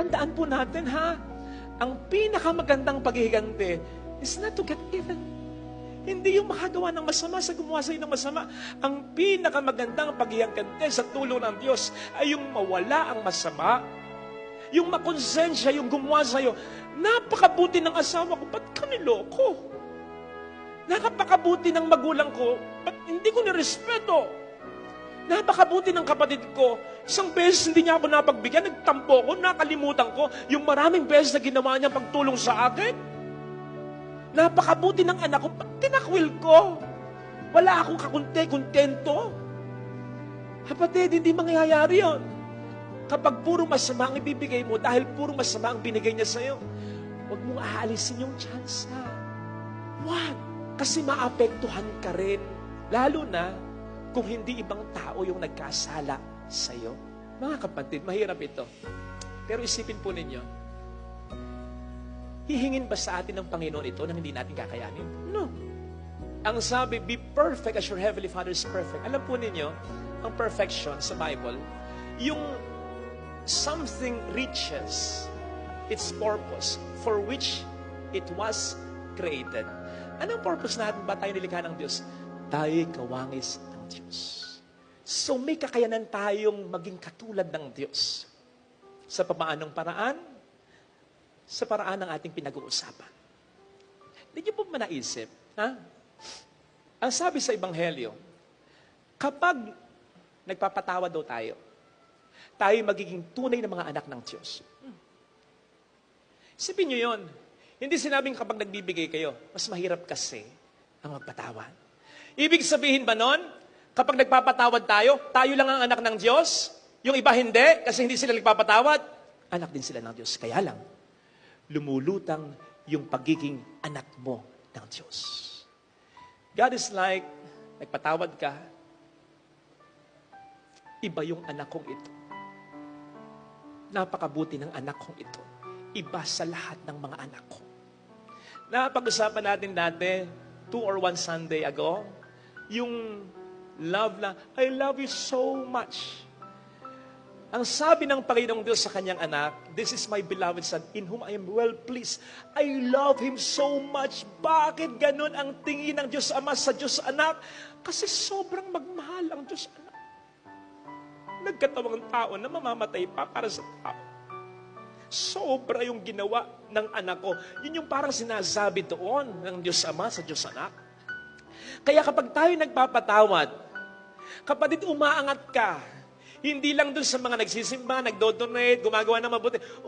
Tandaan po natin, ha? Ang pinakamagandang paghihiganti is not to get even. Hindi yung makagawa ng masama sa gumawa sa'yo ng masama. Ang pinakamagandang paghihiganti sa tulong ng Diyos ay yung mawala ang masama. Yung makonsensya, yung gumawa sa'yo. Napakabuti ng asawa ko, ba't ka niloko? Napakabuti ng magulang ko, ba't hindi ko nirespeto? Napakabuti ng kapatid ko, isang beses hindi niya ako napagbigyan, nagtampo ko, nakalimutan ko yung maraming beses na ginawa niya pagtulong sa akin. Napakabuti ng anak ko, ba't tinakwil ko? Wala akong kontento. Kapatid, hindi mangyayari yun. Kapag puro masama ang ibibigay mo, dahil puro masama ang binigay niya sa'yo, huwag mong aalisin yung tsansa. Wag! Kasi maapektuhan ka rin. Lalo na, kung hindi ibang tao yung nagkasala sa'yo. Mga kapatid, mahirap ito. Pero isipin po ninyo, hihingin ba sa atin ng Panginoon ito nang hindi natin kakayanin? No. Ang sabi, be perfect as your heavenly Father is perfect. Alam po ninyo, ang perfection sa Bible, yung something reaches its purpose for which it was created. Anong purpose natin ba tayo nilikha ng Diyos? Tayo'y kawangis ng Diyos. So may kakayanan tayong maging katulad ng Diyos. Sa paanong paraan? Sa paraan ng ating pinag-uusapan. Hindi niyo po manaisip, ha? Ang sabi sa Ebanghelyo, kapag nagpapatawa daw tayo magiging tunay na mga anak ng Diyos. Isipin niyo yun. Hindi sinabing kapag nagbibigay kayo, mas mahirap kasi ang magpatawad. Ibig sabihin ba nun, kapag nagpapatawad tayo lang ang anak ng Diyos? Yung iba hindi, kasi hindi sila nagpapatawad? Anak din sila ng Diyos. Kaya lang, lumulutang yung pagiging anak mo ng Diyos. God is like, nagpatawad ka, iba yung anak kong ito. Napakabuti ng anak kong ito. Iba sa lahat ng mga anak ko. Napag-usapan natin dati, 2 or 1 Sunday ago, yung love na, I love you so much. Ang sabi ng Panginoong Diyos sa kanyang anak, this is my beloved son, in whom I am well pleased. I love him so much. Bakit ganun ang tingin ng Diyos Ama sa Diyos Anak? Kasi sobrang magmahal ang Diyos Anak. Nagkatawang tao na mamamatay pa para sa tao. Sobra yung ginawa ng anak ko. Yun yung parang sinasabi doon ng Diyos Ama sa Diyos Anak. Kaya kapag tayo nagpapatawad, kapatid, umaangat ka. Hindi lang dun sa mga nagsisimba, nagdodonate, gumagawa ng mabuti.